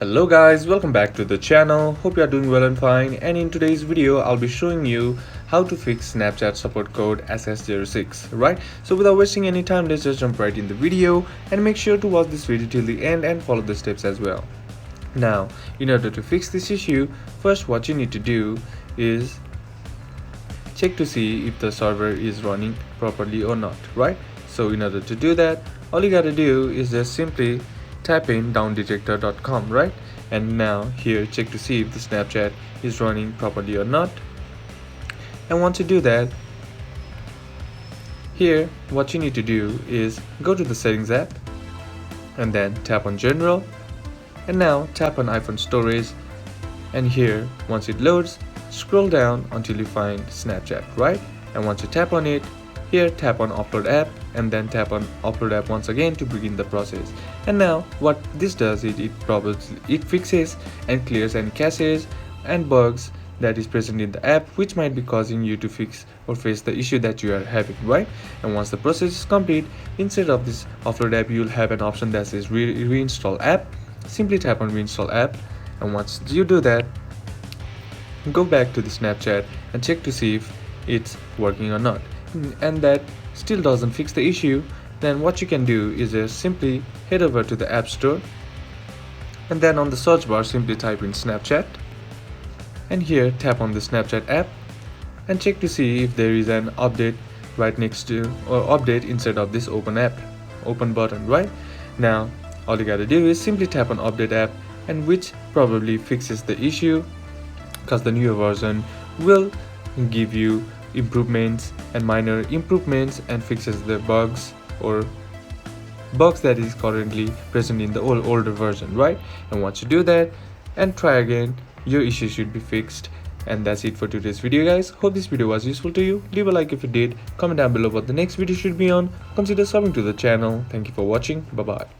Hello guys, welcome back to the channel. Hope you are doing well and fine, and in today's video I'll be showing you how to fix Snapchat support code SS06, right? So without wasting any time, let's just jump right in the video and make sure to watch this video till the end and follow the steps as well. Now, in order to fix this issue, first what you need to do is check to see if the server is running properly or not, right? So in order to do that, all you gotta do is just simply type in downdetector.com, right? And now here check to see if the Snapchat is running properly or not. And once you do that, here what you need to do is go to the settings app and then tap on general, and now tap on iPhone storage, and here once it loads, scroll down until you find Snapchat, right? And once you tap on it, here tap on upload app and then tap on upload app once again to begin the process. And now what this does is it fixes and clears any caches and bugs that is present in the app, which might be causing you to fix or face the issue that you are having, right? And once the process is complete, instead of this upload app, you'll have an option that says reinstall app. Simply tap on reinstall app, and once you do that, go back to the Snapchat and check to see if it's working or not. And that still doesn't fix the issue, then what you can do is just simply head over to the App Store, and then on the search bar simply type in Snapchat, and here tap on the Snapchat app and check to see if there is an update right next to, or update instead of this open button, right? Now all you gotta do is simply tap on update app, and which probably fixes the issue, because the newer version will give you improvements and minor improvements and fixes the bugs or bugs that is currently present in the older version, right? And once you do that and try again, your issue should be fixed. And that's it for today's video, guys. Hope this video was useful to you. Leave a like if you did, comment down below what the next video should be on, consider subbing to the channel. Thank you for watching. Bye bye.